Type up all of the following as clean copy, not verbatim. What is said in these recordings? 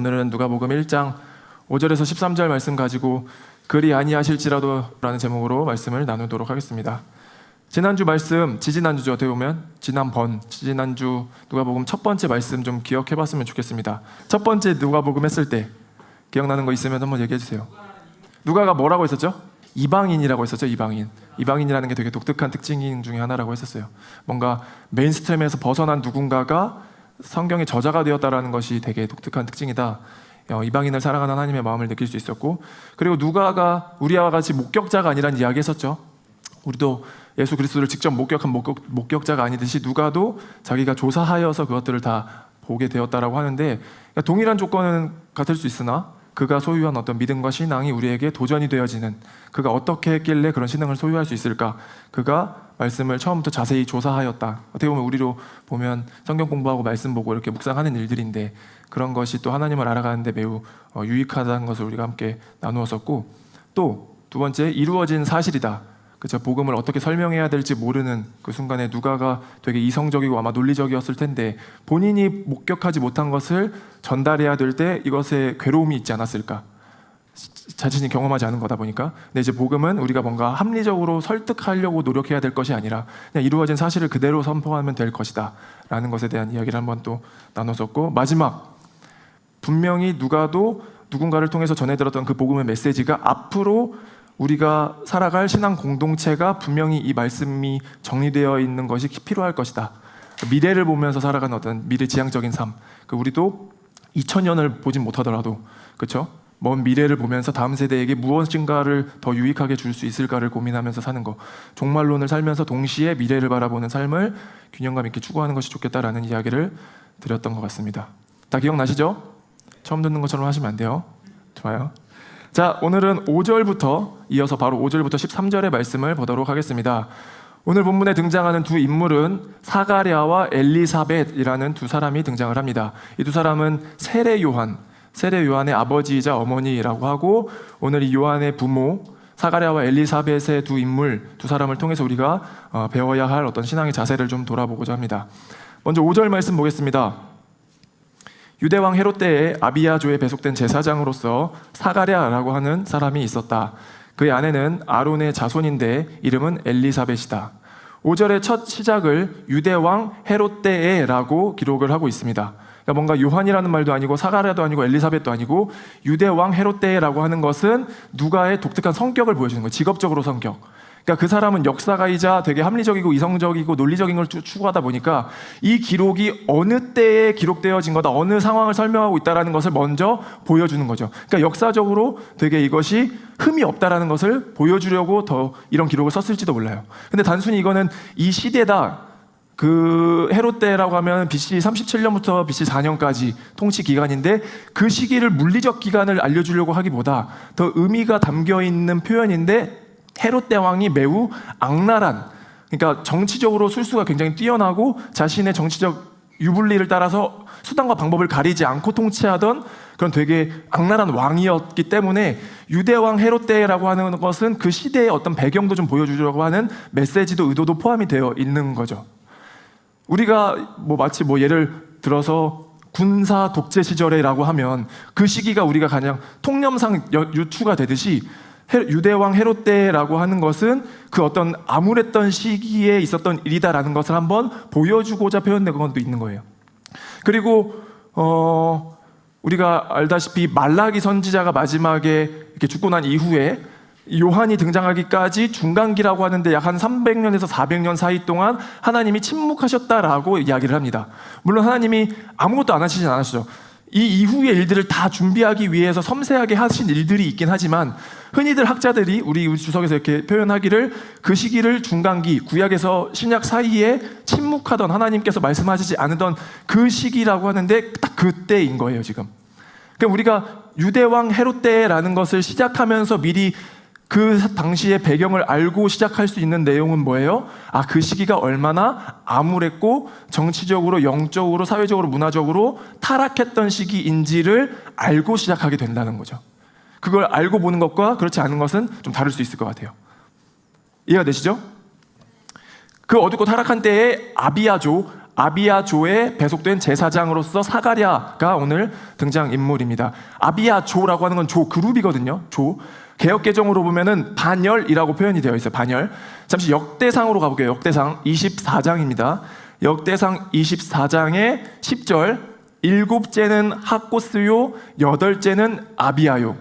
오늘은 누가복음 1장 5절에서 13절 말씀 가지고 그리 아니하실지라도 라는 제목으로 말씀을 나누도록 하겠습니다. 지난주 말씀, 지지난주죠. 어떻게 보면 지난주 누가복음 첫 번째 말씀 좀 기억해 봤으면 좋겠습니다. 첫 번째 누가복음 했을 때 기억나는 거 있으면 한번 얘기해 주세요. 누가가 뭐라고 했었죠? 이방인이라고 했었죠. 이방인이라는 게 되게 독특한 특징 중에 하나라고 했었어요. 뭔가 메인스트림에서 벗어난 누군가가 성경의 저자가 되었다라는 것이 되게 독특한 특징이다. 이방인을 사랑하는 하나님의 마음을 느낄 수 있었고, 그리고 누가가 우리와 같이 목격자가 아니라는 이야기 했었죠. 우리도 예수 그리스도를 직접 목격한 목격자가 아니듯이 누가도 자기가 조사하여서 그것들을 다 보게 되었다라고 하는데, 그러니까 동일한 조건은 같을 수 있으나 그가 소유한 어떤 믿음과 신앙이 우리에게 도전이 되어지는, 그가 어떻게 했길래 그런 신앙을 소유할 수 있을까, 그가 말씀을 처음부터 자세히 조사하였다. 어떻게 보면 우리로 보면 성경 공부하고 말씀 보고 이렇게 묵상하는 일들인데, 그런 것이 또 하나님을 알아가는데 매우 유익하다는 것을 우리가 함께 나누었었고, 또 두 번째, 이루어진 사실이다. 그렇죠. 복음을 어떻게 설명해야 될지 모르는 그 순간에 누가가 되게 이성적이고 아마 논리적이었을 텐데, 본인이 목격하지 못한 것을 전달해야 될 때 이것에 괴로움이 있지 않았을까. 자신이 경험하지 않은 거다 보니까. 근데 이제 복음은 우리가 뭔가 합리적으로 설득하려고 노력해야 될 것이 아니라 그냥 이루어진 사실을 그대로 선포하면 될 것이다 라는 것에 대한 이야기를 한번 또 나눴었고, 마지막, 분명히 누가도 누군가를 통해서 전해들었던 그 복음의 메시지가 앞으로 우리가 살아갈 신앙 공동체가 분명히 이 말씀이 정리되어 있는 것이 필요할 것이다. 미래를 보면서 살아가는 어떤 미래지향적인 삶, 우리도 2000년을 보진 못하더라도, 그렇죠? 먼 미래를 보면서 다음 세대에게 무엇인가를 더 유익하게 줄 수 있을까를 고민하면서 사는 거, 종말론을 살면서 동시에 미래를 바라보는 삶을 균형감 있게 추구하는 것이 좋겠다라는 이야기를 드렸던 것 같습니다. 다 기억나시죠? 처음 듣는 것처럼 하시면 안 돼요. 좋아요. 자, 오늘은 5절부터 이어서 바로 5절부터 13절의 말씀을 보도록 하겠습니다. 오늘 본문에 등장하는 두 인물은 사가랴와 엘리사벳이라는 두 사람이 등장을 합니다. 이 두 사람은 세례 요한의 아버지이자 어머니라고 하고, 오늘 이 요한의 부모 사가랴와 엘리사벳의 두 사람을 통해서 우리가 배워야 할 어떤 신앙의 자세를 좀 돌아보고자 합니다. 먼저 5절 말씀 보겠습니다. 유대왕 헤롯 때에 아비야조에 배속된 제사장으로서 사가랴라고 하는 사람이 있었다. 그의 아내는 아론의 자손인데 이름은 엘리사벳이다. 5절의 첫 시작을 유대왕 헤롯 때에라고 기록을 하고 있습니다. 그러니까 뭔가 요한이라는 말도 아니고 사가랴도 아니고 엘리사벳도 아니고 유대왕 헤롯 때라고 하는 것은 누가의 독특한 성격을 보여주는 거예요. 직업적으로 성격. 그러니까 그 사람은 역사가이자 되게 합리적이고 이성적이고 논리적인 걸 추구하다 보니까 이 기록이 어느 때에 기록되어진 거다, 어느 상황을 설명하고 있다는 것을 먼저 보여주는 거죠. 그러니까 역사적으로 되게 이것이 흠이 없다라는 것을 보여주려고 더 이런 기록을 썼을지도 몰라요. 근데 단순히 이거는 이 시대다, 그 헤롯 때라고 하면 BC 37년부터 BC 4년까지 통치 기간인데, 그 시기를 물리적 기간을 알려주려고 하기보다 더 의미가 담겨 있는 표현인데, 헤롯 대왕이 매우 악랄한, 그러니까 정치적으로 술수가 굉장히 뛰어나고 자신의 정치적 유불리를 따라서 수단과 방법을 가리지 않고 통치하던 그런 되게 악랄한 왕이었기 때문에 유대왕 헤롯 때라고 하는 것은 그 시대의 어떤 배경도 좀 보여주려고 하는 메시지도 의도도 포함이 되어 있는 거죠. 우리가 마치 예를 들어서 군사 독재 시절에라고 하면 그 시기가 우리가 가장 통념상 유추가 되듯이, 유대왕 헤롯 때라고 하는 것은 그 어떤 암울했던 시기에 있었던 일이다라는 것을 한번 보여주고자 표현된 것도 있는 거예요. 그리고 우리가 알다시피 말라기 선지자가 마지막에 이렇게 죽고 난 이후에 요한이 등장하기까지 중간기라고 하는데 약 한 300년에서 400년 사이 동안 하나님이 침묵하셨다라고 이야기를 합니다. 물론 하나님이 아무것도 안 하시진 않으시죠. 이 이후의 일들을 다 준비하기 위해서 섬세하게 하신 일들이 있긴 하지만, 흔히들 학자들이 우리 주석에서 이렇게 표현하기를 그 시기를 중간기, 구약에서 신약 사이에 침묵하던, 하나님께서 말씀하시지 않으던 그 시기라고 하는데 딱 그때인 거예요 지금. 그러니까 우리가 유대왕 헤롯 때라는 것을 시작하면서 미리 그 당시의 배경을 알고 시작할 수 있는 내용은 뭐예요? 그 시기가 얼마나 암울했고 정치적으로, 영적으로, 사회적으로, 문화적으로 타락했던 시기인지를 알고 시작하게 된다는 거죠. 그걸 알고 보는 것과 그렇지 않은 것은 좀 다를 수 있을 것 같아요. 이해가 되시죠? 그 어둡고 타락한 때에 아비야조에 배속된 제사장으로서 사가랴가 오늘 등장인물입니다. 아비야조라고 하는 건 조 그룹이거든요. 조. 개역개정으로 보면은 반열이라고 표현이 되어 있어요. 반열. 잠시 역대상으로 가볼게요. 역대상 24장입니다. 역대상 24장의 10절, 7째는 학고스요, 8째는 아비야요.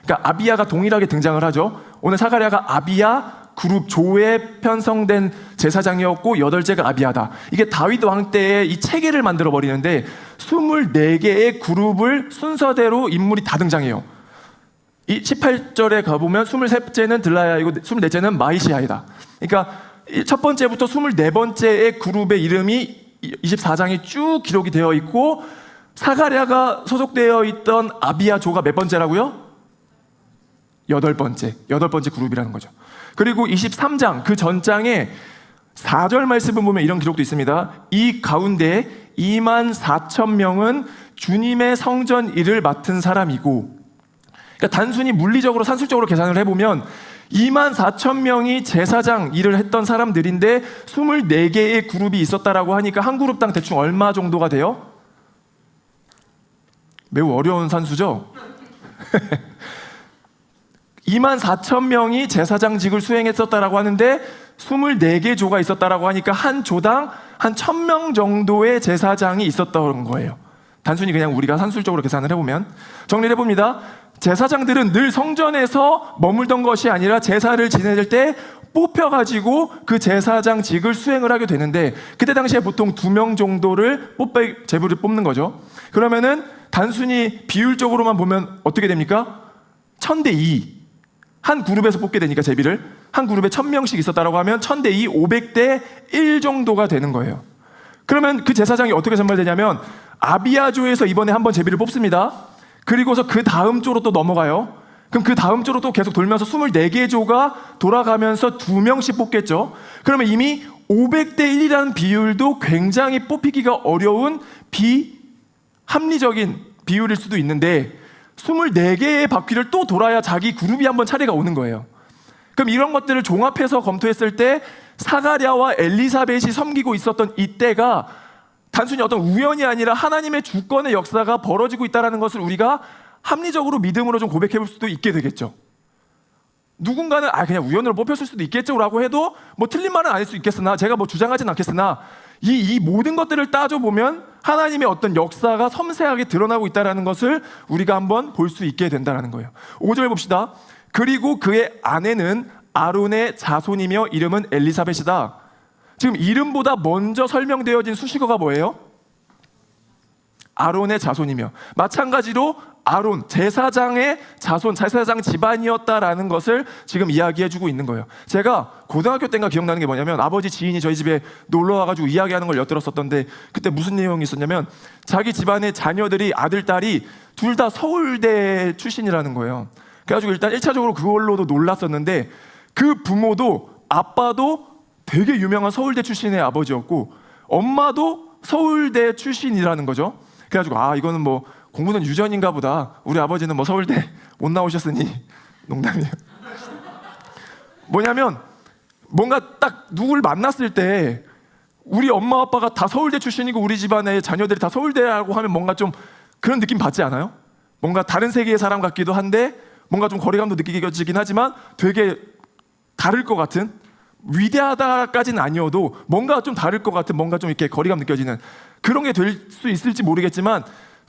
그러니까 아비야가 동일하게 등장을 하죠. 오늘 사가랴가 아비야 그룹 조에 편성된 제사장이었고 8째가 아비야다. 이게 다윗 왕 때에 이 체계를 만들어 버리는데 24개의 그룹을 순서대로 인물이 다 등장해요. 이 18절에 가보면 23째는 들라야이고 24째는 마이시아이다. 그러니까 첫 번째부터 24번째의 그룹의 이름이 24장에 쭉 기록이 되어 있고, 사가랴가 소속되어 있던 아비야 조가 몇 번째라고요? 8번째 그룹이라는 거죠. 그리고 23장 그 전장에 4절 말씀을 보면 이런 기록도 있습니다. 이 가운데 24,000명은 주님의 성전 일을 맡은 사람이고, 그러니까 단순히 물리적으로 산술적으로 계산을 해보면 24,000명이 제사장 일을 했던 사람들인데 24개의 그룹이 있었다라고 하니까 한 그룹당 대충 얼마 정도가 돼요? 매우 어려운 산수죠? 24,000명이 제사장직을 수행했었다라고 하는데 24개 조가 있었다라고 하니까 한 조당 한 1,000명 정도의 제사장이 있었던 거예요. 단순히 그냥 우리가 산술적으로 계산을 해보면. 정리를 해봅니다. 제사장들은 늘 성전에서 머물던 것이 아니라 제사를 지낼 때 뽑혀가지고 그 제사장직을 수행을 하게 되는데, 그때 당시에 보통 2명 정도를 제부를 뽑는 거죠. 그러면은 단순히 비율적으로만 보면 어떻게 됩니까? 1,000대 2. 한 그룹에서 뽑게 되니까 제비를 한 그룹에 1,000명씩 있었다라고 하면 1,000대 2, 500대 1 정도가 되는 거예요. 그러면 그 제사장이 어떻게 선발되냐면 아비야조에서 이번에 한번 제비를 뽑습니다. 그리고서 그 다음 조로 또 넘어가요. 그럼 그 다음 조로 또 계속 돌면서 24개 조가 돌아가면서 2명씩 뽑겠죠. 그러면 이미 500대 1이라는 비율도 굉장히 뽑히기가 어려운 비합리적인 비율일 수도 있는데 24개의 바퀴를 또 돌아야 자기 그룹이 한번 차례가 오는 거예요. 그럼 이런 것들을 종합해서 검토했을 때 사가랴와 엘리사벳이 섬기고 있었던 이때가 단순히 어떤 우연이 아니라 하나님의 주권의 역사가 벌어지고 있다는 것을 우리가 합리적으로 믿음으로 좀 고백해 볼 수도 있게 되겠죠. 누군가는 그냥 우연으로 뽑혔을 수도 있겠죠 라고 해도 뭐 틀린 말은 아닐 수 있겠으나, 제가 뭐 주장하진 않겠으나 이 모든 것들을 따져보면 하나님의 어떤 역사가 섬세하게 드러나고 있다는 것을 우리가 한번 볼 수 있게 된다는 거예요. 5절 봅시다. 그리고 그의 아내는 아론의 자손이며 이름은 엘리사벳이다. 지금 이름보다 먼저 설명되어진 수식어가 뭐예요? 아론의 자손이며. 마찬가지로 아론, 제사장의 자손, 제사장 집안이었다라는 것을 지금 이야기해주고 있는 거예요. 제가 고등학교 때인가 기억나는 게 뭐냐면 아버지 지인이 저희 집에 놀러 와가지고 이야기하는 걸 엿들었었던데, 그때 무슨 내용이 있었냐면 자기 집안의 자녀들이 아들, 딸이 둘 다 서울대 출신이라는 거예요. 그래가지고 일단 1차적으로 그걸로도 놀랐었는데, 그 부모도 아빠도 되게 유명한 서울대 출신의 아버지였고 엄마도 서울대 출신이라는 거죠. 그래가지고 이거는 뭐 공부는 유전인가 보다. 우리 아버지는 뭐 서울대 못 나오셨으니. 농담이에요. 뭐냐면 뭔가 딱 누굴 만났을 때 우리 엄마 아빠가 다 서울대 출신이고 우리 집안의 자녀들이 다 서울대라고 하면 뭔가 좀 그런 느낌 받지 않아요? 뭔가 다른 세계의 사람 같기도 한데 뭔가 좀 거리감도 느끼긴 하지만 되게 다를 것 같은, 위대하다까지는 아니어도 뭔가 좀 다를 것 같은, 뭔가 좀 이렇게 거리감 느껴지는 그런 게 될 수 있을지 모르겠지만,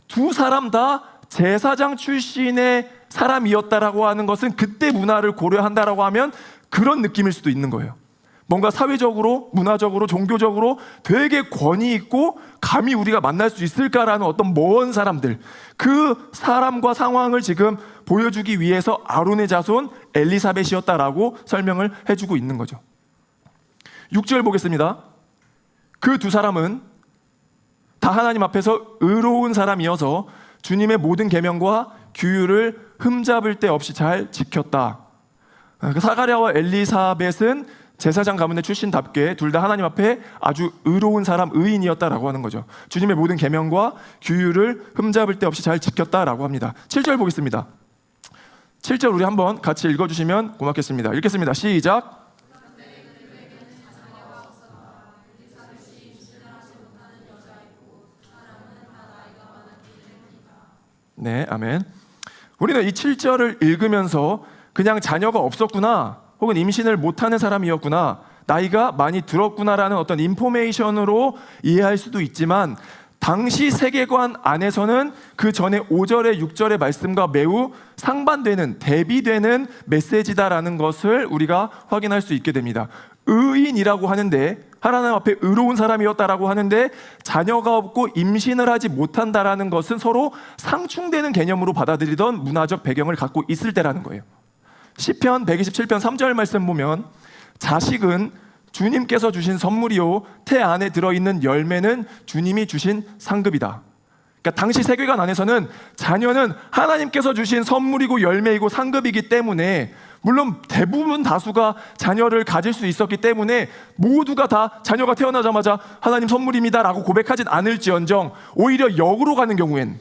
두 사람 다 제사장 출신의 사람이었다라고 하는 것은 그때 문화를 고려한다라고 하면 그런 느낌일 수도 있는 거예요. 뭔가 사회적으로, 문화적으로, 종교적으로 되게 권위 있고 감히 우리가 만날 수 있을까라는 어떤 먼 사람들, 그 사람과 상황을 지금 보여주기 위해서 아론의 자손 엘리사벳이었다라고 설명을 해주고 있는 거죠. 6절 보겠습니다. 그 두 사람은 다 하나님 앞에서 의로운 사람이어서 주님의 모든 계명과 규율을 흠잡을 데 없이 잘 지켰다. 사가랴와 엘리사벳은 제사장 가문의 출신답게 둘 다 하나님 앞에 아주 의로운 사람, 의인이었다라고 하는 거죠. 주님의 모든 계명과 규율을 흠잡을 데 없이 잘 지켰다라고 합니다. 7절 보겠습니다. 7절 우리 한번 같이 읽어주시면 고맙겠습니다. 읽겠습니다. 시작. 네, 아멘. 우리는 이 7절을 읽으면서 그냥 자녀가 없었구나, 혹은 임신을 못하는 사람이었구나, 나이가 많이 들었구나라는 어떤 인포메이션으로 이해할 수도 있지만, 당시 세계관 안에서는 그 전에 5절의 6절의 말씀과 매우 상반되는, 대비되는 메시지다라는 것을 우리가 확인할 수 있게 됩니다. 의인이라고 하는데, 하나님 앞에 의로운 사람이었다라고 하는데 자녀가 없고 임신을 하지 못한다라는 것은 서로 상충되는 개념으로 받아들이던 문화적 배경을 갖고 있을 때라는 거예요. 시편 127편 3절 말씀 보면, 자식은 주님께서 주신 선물이요 태 안에 들어있는 열매는 주님이 주신 상급이다. 그러니까 당시 세계관 안에서는 자녀는 하나님께서 주신 선물이고 열매이고 상급이기 때문에, 물론 대부분 다수가 자녀를 가질 수 있었기 때문에 모두가 다 자녀가 태어나자마자 하나님 선물입니다 라고 고백하진 않을지언정, 오히려 역으로 가는 경우엔,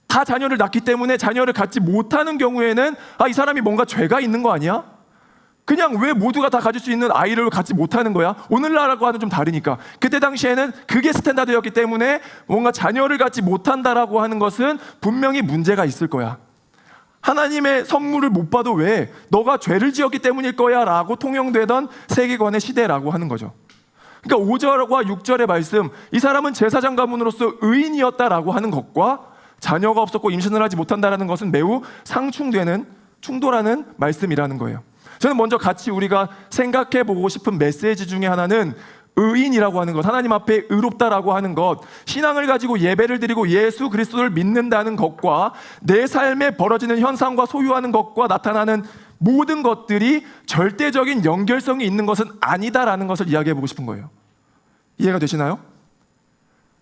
다 자녀를 낳기 때문에 자녀를 갖지 못하는 경우에는 이 사람이 뭔가 죄가 있는 거 아니야? 그냥 왜 모두가 다 가질 수 있는 아이를 갖지 못하는 거야? 오늘날하고는 좀 다르니까. 그때 당시에는 그게 스탠다드였기 때문에 뭔가 자녀를 갖지 못한다라고 하는 것은 분명히 문제가 있을 거야. 하나님의 선물을 못 받아 왜? 너가 죄를 지었기 때문일 거야 라고 통용되던 세계관의 시대라고 하는 거죠. 그러니까 5절과 6절의 말씀, 이 사람은 제사장 가문으로서 의인이었다라고 하는 것과 자녀가 없었고 임신을 하지 못한다라는 것은 매우 상충되는, 충돌하는 말씀이라는 거예요. 저는 먼저 같이 우리가 생각해 보고 싶은 메시지 중에 하나는 의인이라고 하는 것, 하나님 앞에 의롭다라고 하는 것, 신앙을 가지고 예배를 드리고 예수 그리스도를 믿는다는 것과 내 삶에 벌어지는 현상과 소유하는 것과 나타나는 모든 것들이 절대적인 연결성이 있는 것은 아니다라는 것을 이야기해 보고 싶은 거예요. 이해가 되시나요?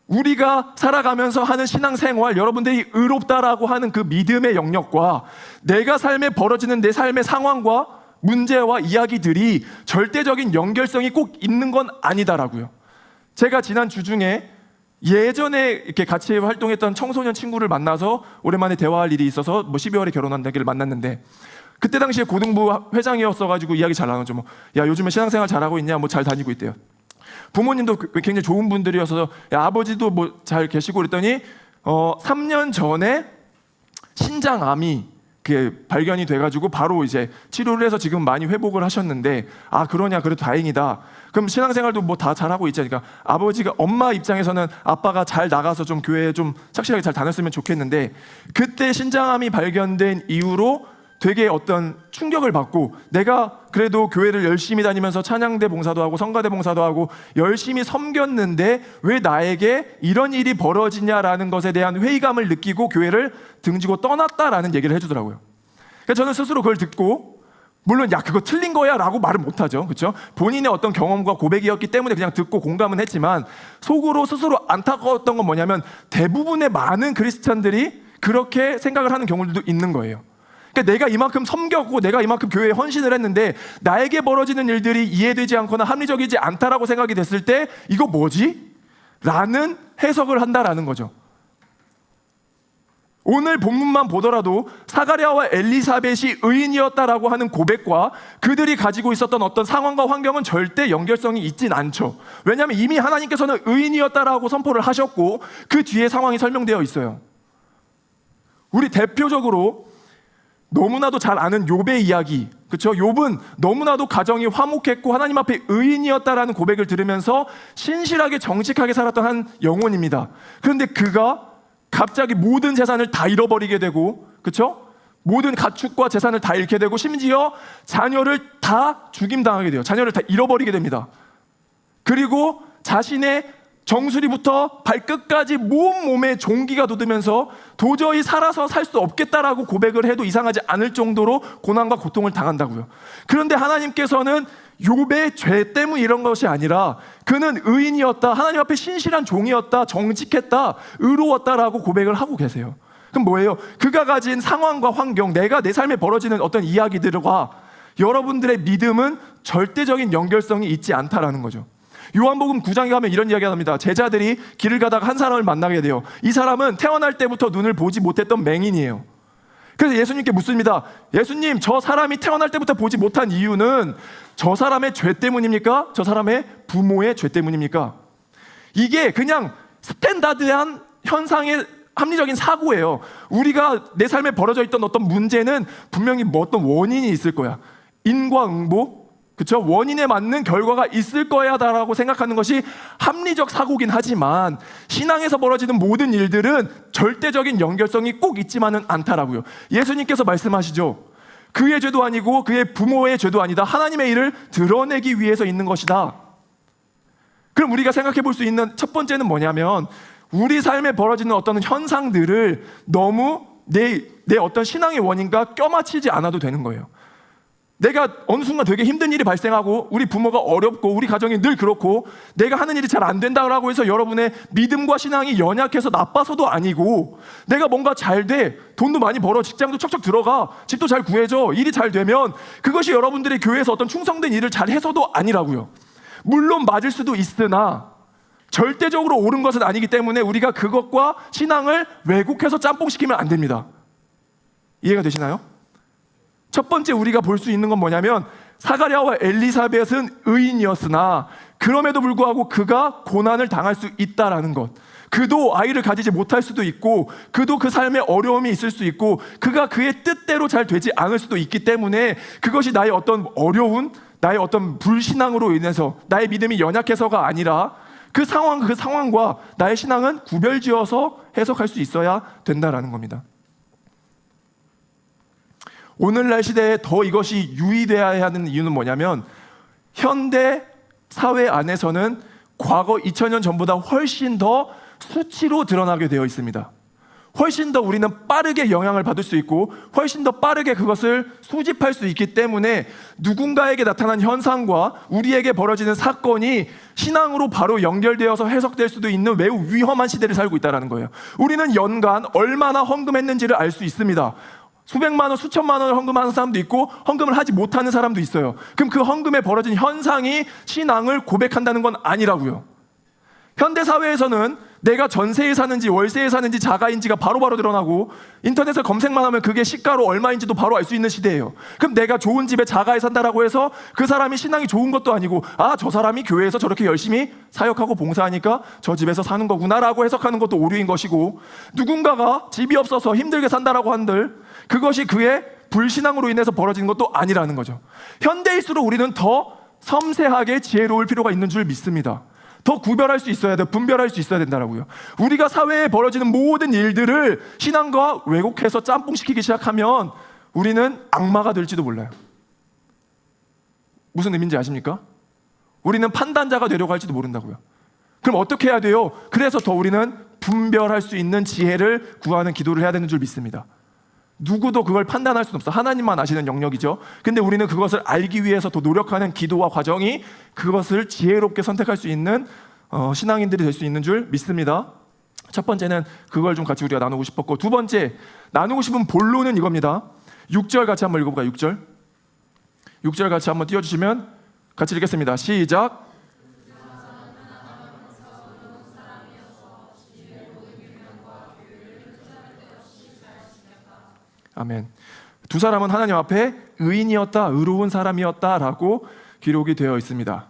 우리가 살아가면서 하는 신앙생활, 여러분들이 의롭다라고 하는 그 믿음의 영역과 내가 삶에 벌어지는 내 삶의 상황과 문제와 이야기들이 절대적인 연결성이 꼭 있는 건 아니다라고요. 제가 지난 주 중에 예전에 이렇게 같이 활동했던 청소년 친구를 만나서 오랜만에 대화할 일이 있어서 12월에 결혼한다기를 만났는데, 그때 당시에 고등부 회장이었어가지고 이야기 잘 나누죠. 야, 요즘에 신앙생활 잘하고 있냐? 잘 다니고 있대요. 부모님도 굉장히 좋은 분들이어서, 아버지도 잘 계시고 그랬더니 3년 전에 신장암이 발견이 돼가지고 바로 이제 치료를 해서 지금 많이 회복을 하셨는데, 그러냐, 그래도 다행이다. 그럼 신앙생활도 다 잘하고 있자니까, 아버지가, 엄마 입장에서는 아빠가 잘 나가서 좀 교회에 좀 착실하게 잘 다녔으면 좋겠는데, 그때 신장암이 발견된 이후로 되게 어떤 충격을 받고, 내가 그래도 교회를 열심히 다니면서 찬양대 봉사도 하고 성가대 봉사도 하고 열심히 섬겼는데 왜 나에게 이런 일이 벌어지냐라는 것에 대한 회의감을 느끼고 교회를 등지고 떠났다라는 얘기를 해주더라고요. 그러니까 저는 스스로 그걸 듣고, 물론 그거 틀린 거야 라고 말은 못하죠, 그렇죠? 본인의 어떤 경험과 고백이었기 때문에 그냥 듣고 공감은 했지만, 속으로 스스로 안타까웠던 건 뭐냐면, 대부분의 많은 크리스찬들이 그렇게 생각을 하는 경우들도 있는 거예요. 그러니까 내가 이만큼 섬겼고 내가 이만큼 교회에 헌신을 했는데 나에게 벌어지는 일들이 이해되지 않거나 합리적이지 않다라고 생각이 됐을 때, 이거 뭐지? 라는 해석을 한다라는 거죠. 오늘 본문만 보더라도 사가랴와 엘리사벳이 의인이었다라고 하는 고백과 그들이 가지고 있었던 어떤 상황과 환경은 절대 연결성이 있진 않죠. 왜냐하면 이미 하나님께서는 의인이었다라고 선포를 하셨고 그 뒤에 상황이 설명되어 있어요. 우리 대표적으로 너무나도 잘 아는 욥의 이야기, 그렇죠? 욥은 너무나도 가정이 화목했고 하나님 앞에 의인이었다라는 고백을 들으면서 신실하게 정직하게 살았던 한 영혼입니다. 그런데 그가 갑자기 모든 재산을 다 잃어버리게 되고, 그렇죠? 모든 가축과 재산을 다 잃게 되고, 심지어 자녀를 다 죽임당하게 돼요. 자녀를 다 잃어버리게 됩니다. 그리고 자신의 정수리부터 발끝까지 몸에 종기가 돋으면서 도저히 살아서 살 수 없겠다라고 고백을 해도 이상하지 않을 정도로 고난과 고통을 당한다고요. 그런데 하나님께서는 욥의 죄 때문 이런 것이 아니라 그는 의인이었다, 하나님 앞에 신실한 종이었다, 정직했다, 의로웠다라고 고백을 하고 계세요. 그럼 뭐예요? 그가 가진 상황과 환경, 내가 내 삶에 벌어지는 어떤 이야기들과 여러분들의 믿음은 절대적인 연결성이 있지 않다라는 거죠. 요한복음 9장에 가면 이런 이야기가 납니다. 제자들이 길을 가다가 한 사람을 만나게 돼요. 이 사람은 태어날 때부터 눈을 보지 못했던 맹인이에요. 그래서 예수님께 묻습니다. 예수님, 저 사람이 태어날 때부터 보지 못한 이유는 저 사람의 죄 때문입니까? 저 사람의 부모의 죄 때문입니까? 이게 그냥 스탠다드한 현상의 합리적인 사고예요. 우리가 내 삶에 벌어져 있던 어떤 문제는 분명히 뭐 어떤 원인이 있을 거야. 인과응보, 그렇죠? 원인에 맞는 결과가 있을 거야라고 생각하는 것이 합리적 사고긴 하지만 신앙에서 벌어지는 모든 일들은 절대적인 연결성이 꼭 있지만은 않다라고요. 예수님께서 말씀하시죠. 그의 죄도 아니고 그의 부모의 죄도 아니다. 하나님의 일을 드러내기 위해서 있는 것이다. 그럼 우리가 생각해 볼 수 있는 첫 번째는 뭐냐면 우리 삶에 벌어지는 어떤 현상들을 너무 내 어떤 신앙의 원인과 껴맞추지 않아도 되는 거예요. 내가 어느 순간 되게 힘든 일이 발생하고 우리 부모가 어렵고 우리 가정이 늘 그렇고 내가 하는 일이 잘 안 된다고 해서 여러분의 믿음과 신앙이 연약해서 나빠서도 아니고 내가 뭔가 잘 돼, 돈도 많이 벌어, 직장도 척척 들어가, 집도 잘 구해져, 일이 잘 되면 그것이 여러분들이 교회에서 어떤 충성된 일을 잘 해서도 아니라고요. 물론 맞을 수도 있으나 절대적으로 옳은 것은 아니기 때문에 우리가 그것과 신앙을 왜곡해서 짬뽕시키면 안 됩니다. 이해가 되시나요? 첫 번째 우리가 볼 수 있는 건 뭐냐면 사가랴와 엘리사벳은 의인이었으나 그럼에도 불구하고 그가 고난을 당할 수 있다라는 것. 그도 아이를 가지지 못할 수도 있고 그도 그 삶에 어려움이 있을 수 있고 그가 그의 뜻대로 잘 되지 않을 수도 있기 때문에 그것이 나의 어떤 어려운, 나의 어떤 불신앙으로 인해서 나의 믿음이 연약해서가 아니라 그 상황과 나의 신앙은 구별지어서 해석할 수 있어야 된다라는 겁니다. 오늘날 시대에 더 이것이 유의되어야 하는 이유는 뭐냐면 현대 사회 안에서는 과거 2000년 전보다 훨씬 더 수치로 드러나게 되어 있습니다. 훨씬 더 우리는 빠르게 영향을 받을 수 있고 훨씬 더 빠르게 그것을 수집할 수 있기 때문에 누군가에게 나타난 현상과 우리에게 벌어지는 사건이 신앙으로 바로 연결되어서 해석될 수도 있는 매우 위험한 시대를 살고 있다는 거예요. 우리는 연간 얼마나 헌금했는지를 알 수 있습니다. 수백만 원, 수천만 원을 헌금하는 사람도 있고 헌금을 하지 못하는 사람도 있어요. 그럼 그 헌금에 벌어진 현상이 신앙을 고백한다는 건 아니라고요. 현대 사회에서는 내가 전세에 사는지 월세에 사는지 자가인지가 바로바로 드러나고 인터넷에 검색만 하면 그게 시가로 얼마인지도 바로 알 수 있는 시대예요. 그럼 내가 좋은 집에 자가에 산다라고 해서 그 사람이 신앙이 좋은 것도 아니고 저 사람이 교회에서 저렇게 열심히 사역하고 봉사하니까 저 집에서 사는 거구나라고 해석하는 것도 오류인 것이고 누군가가 집이 없어서 힘들게 산다라고 한들 그것이 그의 불신앙으로 인해서 벌어지는 것도 아니라는 거죠. 현대일수록 우리는 더 섬세하게 지혜로울 필요가 있는 줄 믿습니다. 더 구별할 수 있어야 돼, 분별할 수 있어야 된다고요. 우리가 사회에 벌어지는 모든 일들을 신앙과 왜곡해서 짬뽕시키기 시작하면 우리는 악마가 될지도 몰라요. 무슨 의미인지 아십니까? 우리는 판단자가 되려고 할지도 모른다고요. 그럼 어떻게 해야 돼요? 그래서 더 우리는 분별할 수 있는 지혜를 구하는 기도를 해야 되는 줄 믿습니다. 누구도 그걸 판단할 수는 없어. 하나님만 아시는 영역이죠. 근데 우리는 그것을 알기 위해서 더 노력하는 기도와 과정이 그것을 지혜롭게 선택할 수 있는 신앙인들이 될 수 있는 줄 믿습니다. 첫 번째는 그걸 좀 같이 우리가 나누고 싶었고, 두 번째 나누고 싶은 본론은 이겁니다. 6절 같이 한번 읽어볼까요? 6절 같이 한번 띄워주시면 같이 읽겠습니다. 시작. 아멘. 두 사람은 하나님 앞에 의인이었다, 의로운 사람이었다라고 기록이 되어 있습니다.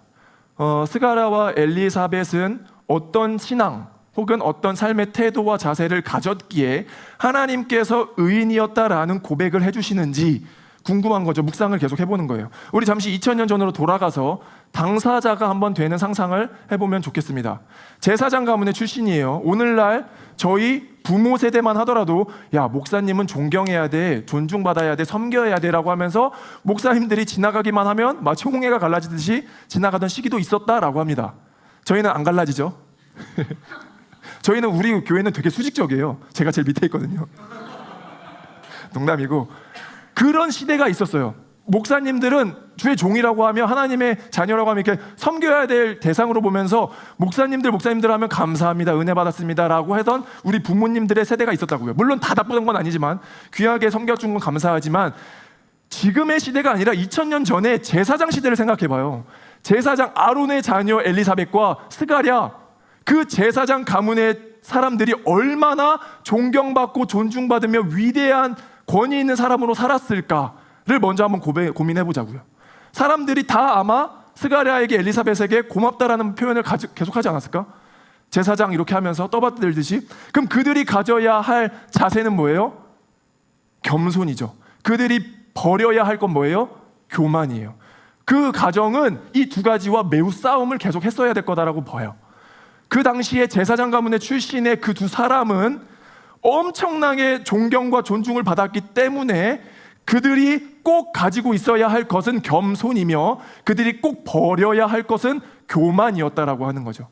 스가랴와 엘리사벳은 어떤 신앙 혹은 어떤 삶의 태도와 자세를 가졌기에 하나님께서 의인이었다라는 고백을 해주시는지 궁금한 거죠. 묵상을 계속 해보는 거예요. 우리 잠시 2000년 전으로 돌아가서 당사자가 한번 되는 상상을 해보면 좋겠습니다. 제사장 가문의 출신이에요. 오늘날 저희 부모 세대만 하더라도 야, 목사님은 존경해야 돼, 존중받아야 돼, 섬겨야 돼라고 하면서 목사님들이 지나가기만 하면 마치 홍해가 갈라지듯이 지나가던 시기도 있었다라고 합니다. 저희는 안 갈라지죠. 저희는 우리 교회는 되게 수직적이에요. 제가 제일 밑에 있거든요. 농담이고 그런 시대가 있었어요. 목사님들은 주의 종이라고 하며 하나님의 자녀라고 하면 이렇게 섬겨야 될 대상으로 보면서 목사님들 하면 감사합니다, 은혜 받았습니다 라고 하던 우리 부모님들의 세대가 있었다고요. 물론 다 나쁘던 건 아니지만 귀하게 섬겨준 건 감사하지만 지금의 시대가 아니라 2000년 전에 제사장 시대를 생각해봐요. 제사장 아론의 자녀 엘리사벳과 스가랴, 그 제사장 가문의 사람들이 얼마나 존경받고 존중받으며 위대한 권위 있는 사람으로 살았을까를 먼저 한번 고민해 보자고요. 사람들이 다 아마 스가랴에게 엘리사벳에게 고맙다라는 표현을 계속하지 않았을까? 제사장 이렇게 하면서 떠받들듯이. 그럼 그들이 가져야 할 자세는 뭐예요? 겸손이죠. 그들이 버려야 할 건 뭐예요? 교만이에요. 그 가정은 이 두 가지와 매우 싸움을 계속 했어야 될 거다라고 봐요. 그 당시에 제사장 가문의 출신의 그 두 사람은 엄청나게 존경과 존중을 받았기 때문에 그들이 꼭 가지고 있어야 할 것은 겸손이며 그들이 꼭 버려야 할 것은 교만이었다라고 하는 거죠.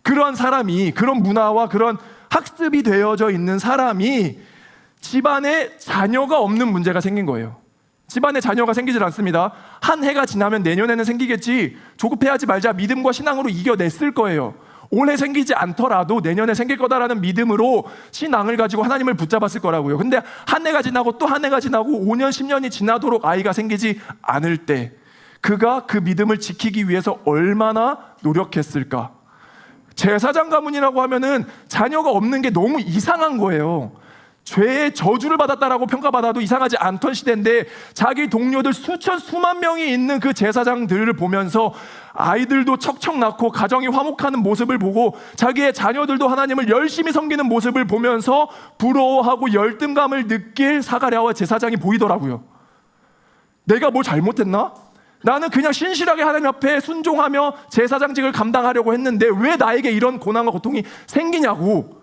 그런 사람이, 그런 문화와 그런 학습이 되어져 있는 사람이 집안에 자녀가 없는 문제가 생긴 거예요. 집안에 자녀가 생기질 않습니다. 한 해가 지나면 내년에는 생기겠지, 조급해하지 말자, 믿음과 신앙으로 이겨냈을 거예요. 올해 생기지 않더라도 내년에 생길 거다라는 믿음으로 신앙을 가지고 하나님을 붙잡았을 거라고요. 근데 한 해가 지나고 또 한 해가 지나고 5년, 10년이 지나도록 아이가 생기지 않을 때 그가 그 믿음을 지키기 위해서 얼마나 노력했을까? 제사장 가문이라고 하면은 자녀가 없는 게 너무 이상한 거예요. 죄의 저주를 받았다라고 평가받아도 이상하지 않던 시대인데 자기 동료들 수만 명이 있는 그 제사장들을 보면서 아이들도 척척 낳고 가정이 화목하는 모습을 보고 자기의 자녀들도 하나님을 열심히 섬기는 모습을 보면서 부러워하고 열등감을 느낄 사가랴와 제사장이 보이더라고요. 내가 뭘 잘못했나? 나는 그냥 신실하게 하나님 앞에 순종하며 제사장직을 감당하려고 했는데 왜 나에게 이런 고난과 고통이 생기냐고.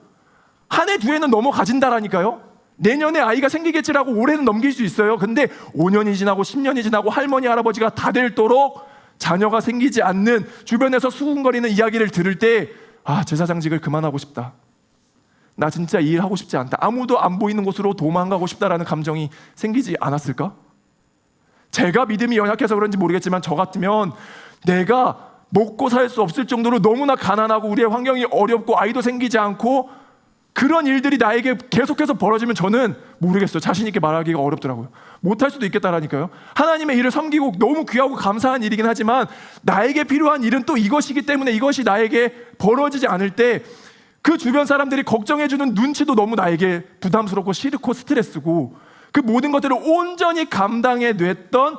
한 해, 두 해는 넘어가진다라니까요. 내년에 아이가 생기겠지라고 올해는 넘길 수 있어요. 근데 5년이 지나고 10년이 지나고 할머니, 할아버지가 다 되도록 자녀가 생기지 않는, 주변에서 수군거리는 이야기를 들을 때 제사장직을 그만하고 싶다. 나 진짜 이 일 하고 싶지 않다. 아무도 안 보이는 곳으로 도망가고 싶다라는 감정이 생기지 않았을까? 제가 믿음이 연약해서 그런지 모르겠지만 저 같으면 내가 먹고 살 수 없을 정도로 너무나 가난하고 우리의 환경이 어렵고 아이도 생기지 않고 그런 일들이 나에게 계속해서 벌어지면 저는 모르겠어요. 자신 있게 말하기가 어렵더라고요. 못할 수도 있겠다라니까요. 하나님의 일을 섬기고 너무 귀하고 감사한 일이긴 하지만 나에게 필요한 일은 또 이것이기 때문에 이것이 나에게 벌어지지 않을 때 그 주변 사람들이 걱정해주는 눈치도 너무 나에게 부담스럽고 싫고 스트레스고 그 모든 것들을 온전히 감당해냈던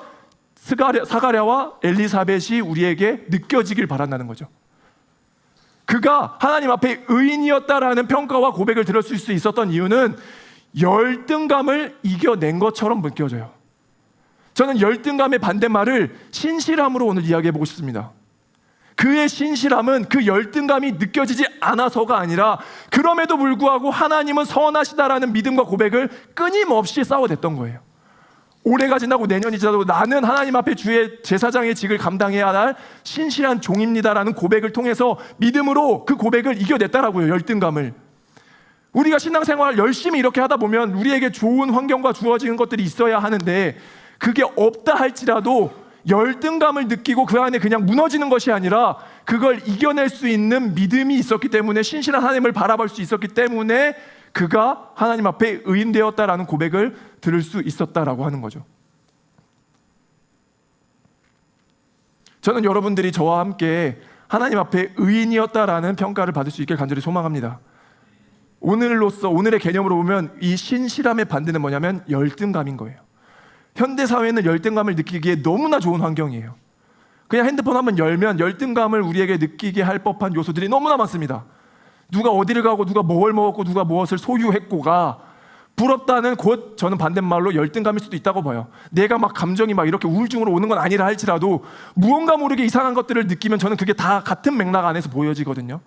사가랴와 엘리사벳이 우리에게 느껴지길 바란다는 거죠. 그가 하나님 앞에 의인이었다라는 평가와 고백을 들을 수 있었던 이유는 열등감을 이겨낸 것처럼 느껴져요. 저는 열등감의 반대말을 신실함으로 오늘 이야기해보고 싶습니다. 그의 신실함은 그 열등감이 느껴지지 않아서가 아니라 그럼에도 불구하고 하나님은 선하시다라는 믿음과 고백을 끊임없이 쌓아냈던 거예요. 올해가 지나고 내년이 지나도 나는 하나님 앞에 주의 제사장의 직을 감당해야 할 신실한 종입니다라는 고백을 통해서 믿음으로 그 고백을 이겨냈다라고요. 열등감을. 우리가 신앙생활 열심히 이렇게 하다 보면 우리에게 좋은 환경과 주어지는 것들이 있어야 하는데 그게 없다 할지라도 열등감을 느끼고 그 안에 그냥 무너지는 것이 아니라 그걸 이겨낼 수 있는 믿음이 있었기 때문에, 신실한 하나님을 바라볼 수 있었기 때문에 그가 하나님 앞에 의인되었다라는 고백을 들을 수 있었다라고 하는 거죠. 저는 여러분들이 저와 함께 하나님 앞에 의인이었다라는 평가를 받을 수 있게 간절히 소망합니다. 오늘의 개념으로 보면 이 신실함의 반대는 뭐냐면 열등감인 거예요. 현대 사회는 열등감을 느끼기에 너무나 좋은 환경이에요. 그냥 핸드폰 한번 열면 열등감을 우리에게 느끼게 할 법한 요소들이 너무나 많습니다. 누가 어디를 가고 누가 뭘 먹었고 누가 무엇을 소유했고가 부럽다는 곧 저는 반대말로 열등감일 수도 있다고 봐요. 내가 막 감정이 막 이렇게 우울증으로 오는 건 아니라 할지라도 무언가 모르게 이상한 것들을 느끼면 저는 그게 다 같은 맥락 안에서 보여지거든요.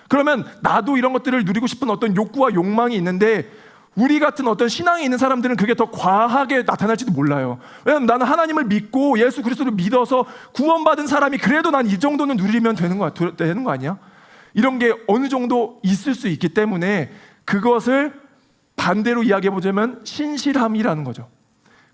그러면 나도 이런 것들을 누리고 싶은 어떤 욕구와 욕망이 있는데 우리 같은 어떤 신앙이 있는 사람들은 그게 더 과하게 나타날지도 몰라요. 왜냐하면 나는 하나님을 믿고 예수 그리스도를 믿어서 구원받은 사람이 그래도 난 이 정도는 누리면 되는 거 아니야? 이런 게 어느 정도 있을 수 있기 때문에 그것을 반대로 이야기해보자면 신실함이라는 거죠.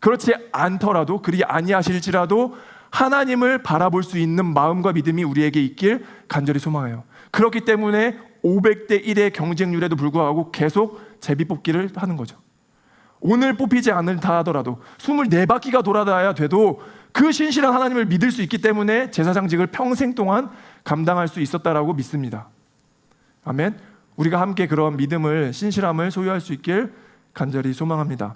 그렇지 않더라도, 그리 아니하실지라도 하나님을 바라볼 수 있는 마음과 믿음이 우리에게 있길 간절히 소망해요. 그렇기 때문에 500대 1의 경쟁률에도 불구하고 계속 제비뽑기를 하는 거죠. 오늘 뽑히지 않다 하더라도 24바퀴가 돌아다야 돼도 그 신실한 하나님을 믿을 수 있기 때문에 제사장직을 평생 동안 감당할 수 있었다라고 믿습니다. 아멘. 우리가 함께 그런 믿음을, 신실함을 소유할 수 있길 간절히 소망합니다.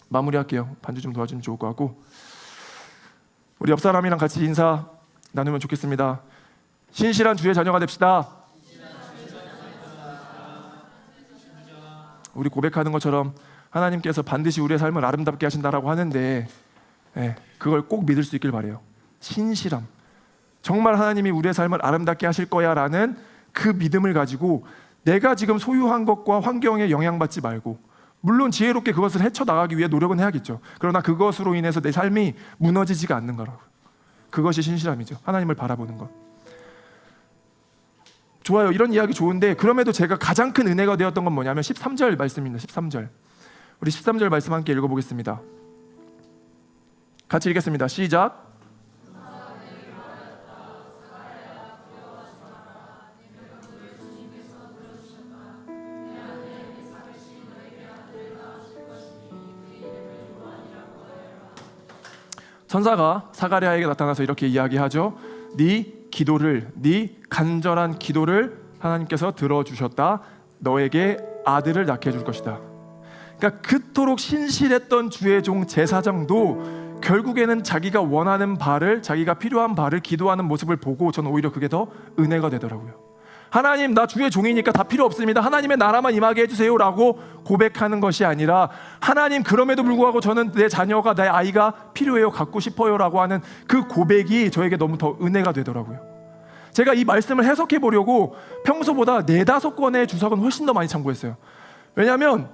마무리할게요. 반주 좀 도와주면 좋을 것 같고, 우리 옆 사람이랑 같이 인사 나누면 좋겠습니다. 신실한 주의 자녀가 됩시다. 우리 고백하는 것처럼 하나님께서 반드시 우리의 삶을 아름답게 하신다라고 하는데 그걸 꼭 믿을 수 있길 바라요. 신실함. 정말 하나님이 우리의 삶을 아름답게 하실 거야 라는 그 믿음을 가지고 내가 지금 소유한 것과 환경에 영향받지 말고, 물론 지혜롭게 그것을 헤쳐나가기 위해 노력은 해야겠죠. 그러나 그것으로 인해서 내 삶이 무너지지가 않는 거라고요. 그것이 신실함이죠. 하나님을 바라보는 것. 좋아요. 이런 이야기 좋은데, 그럼에도 제가 가장 큰 은혜가 되었던 건 뭐냐면 13절 말씀입니다. 13절. 우리 13절 말씀 함께 읽어보겠습니다. 같이 읽겠습니다. 시작. 선사가 사가랴에게 나타나서 이렇게 이야기하죠. 네 기도를, 네 간절한 기도를 하나님께서 들어주셨다. 너에게 아들을 낳게 해줄 것이다. 그러니까 그토록 신실했던 주의 종 제사장도 결국에는 자기가 원하는 바를, 자기가 필요한 바를 기도하는 모습을 보고 저는 오히려 그게 더 은혜가 되더라고요. 하나님, 나 주의 종이니까 다 필요 없습니다. 하나님의 나라만 임하게 해주세요 라고 고백하는 것이 아니라, 하나님 그럼에도 불구하고 저는 내 자녀가, 내 아이가 필요해요, 갖고 싶어요 라고 하는 그 고백이 저에게 너무 더 은혜가 되더라고요. 제가 이 말씀을 해석해 보려고 평소보다 4-5권의 주석은 훨씬 더 많이 참고했어요. 왜냐하면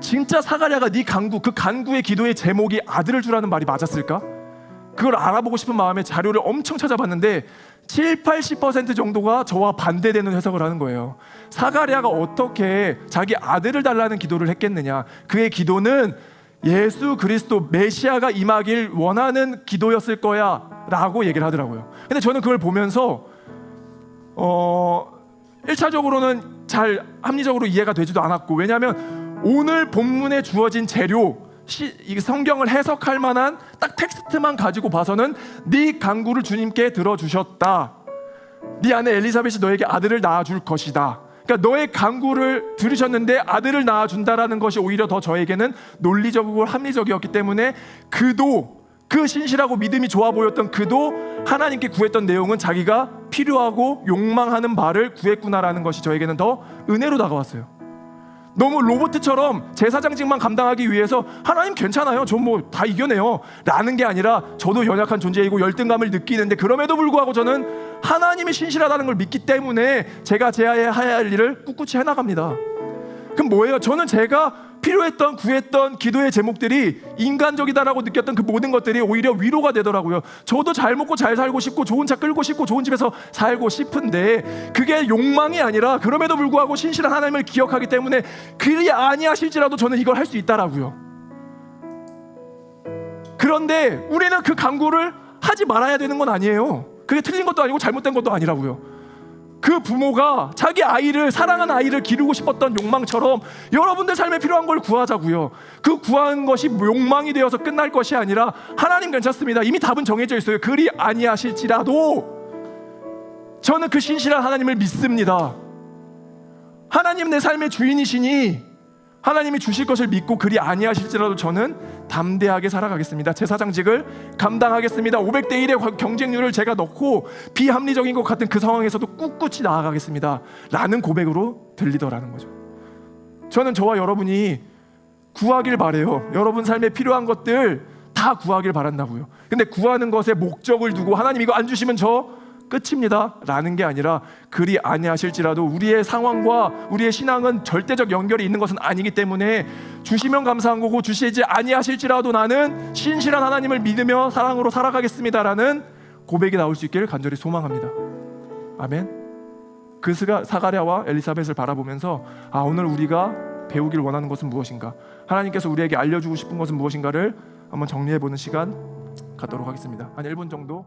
진짜 사가랴가 네 간구, 그 간구의 기도의 제목이 아들을 주라는 말이 맞았을까? 그걸 알아보고 싶은 마음에 자료를 엄청 찾아봤는데 70-80% 정도가 저와 반대되는 해석을 하는 거예요. 사가랴가 어떻게 자기 아들을 달라는 기도를 했겠느냐? 그의 기도는 예수 그리스도 메시아가 임하길 원하는 기도였을 거야 라고 얘기를 하더라고요. 근데 저는 그걸 보면서 1차적으로는 잘 합리적으로 이해가 되지도 않았고, 왜냐하면 오늘 본문에 주어진 재료, 이 성경을 해석할 만한 딱 텍스트만 가지고 봐서는 네 간구를 주님께 들어주셨다. 네 아내 엘리사벳이 너에게 아들을 낳아줄 것이다. 그러니까 너의 간구를 들으셨는데 아들을 낳아준다라는 것이 오히려 더 저에게는 논리적이고 합리적이었기 때문에 그 신실하고 믿음이 좋아 보였던 그도 하나님께 구했던 내용은 자기가 필요하고 욕망하는 바를 구했구나라는 것이 저에게는 더 은혜로 다가왔어요. 너무 로봇처럼 제사장직만 감당하기 위해서 하나님 괜찮아요, 저 뭐 다 이겨내요 라는 게 아니라, 저도 연약한 존재이고 열등감을 느끼는데 그럼에도 불구하고 저는 하나님이 신실하다는 걸 믿기 때문에 제가 제 해야 할 일을 꿋꿋이 해나갑니다. 그럼 뭐예요? 저는 제가 필요했던, 구했던 기도의 제목들이 인간적이다라고 느꼈던 그 모든 것들이 오히려 위로가 되더라고요. 저도 잘 먹고 잘 살고 싶고 좋은 차 끌고 싶고 좋은 집에서 살고 싶은데 그게 욕망이 아니라, 그럼에도 불구하고 신실한 하나님을 기억하기 때문에 그리 아니하실지라도 저는 이걸 할 수 있다라고요. 그런데 우리는 그 간구를 하지 말아야 되는 건 아니에요. 그게 틀린 것도 아니고 잘못된 것도 아니라고요. 그 부모가 자기 아이를, 사랑하는 아이를 기르고 싶었던 욕망처럼 여러분들 삶에 필요한 걸 구하자고요. 그 구하는 것이 욕망이 되어서 끝날 것이 아니라, 하나님 괜찮습니다, 이미 답은 정해져 있어요. 그리 아니하실지라도 저는 그 신실한 하나님을 믿습니다. 하나님 내 삶의 주인이시니 하나님이 주실 것을 믿고 그리 아니하실지라도 저는 담대하게 살아가겠습니다. 제사장직을 감당하겠습니다. 500대 1의 경쟁률을 제가 넣고 비합리적인 것 같은 그 상황에서도 꿋꿋이 나아가겠습니다 라는 고백으로 들리더라는 거죠. 저는 저와 여러분이 구하길 바래요. 여러분 삶에 필요한 것들 다 구하길 바란다고요. 근데 구하는 것에 목적을 두고 하나님 이거 안 주시면 저 끝입니다 라는 게 아니라, 그리 아니하실지라도 우리의 상황과 우리의 신앙은 절대적 연결이 있는 것은 아니기 때문에 주시면 감사한 거고, 주시지 아니하실지라도 나는 신실한 하나님을 믿으며 사랑으로 살아가겠습니다라는 고백이 나올 수 있기를 간절히 소망합니다. 아멘. 그 사가랴와 엘리사벳을 바라보면서 오늘 우리가 배우길 원하는 것은 무엇인가, 하나님께서 우리에게 알려주고 싶은 것은 무엇인가를 한번 정리해보는 시간 갖도록 하겠습니다. 한 1분 정도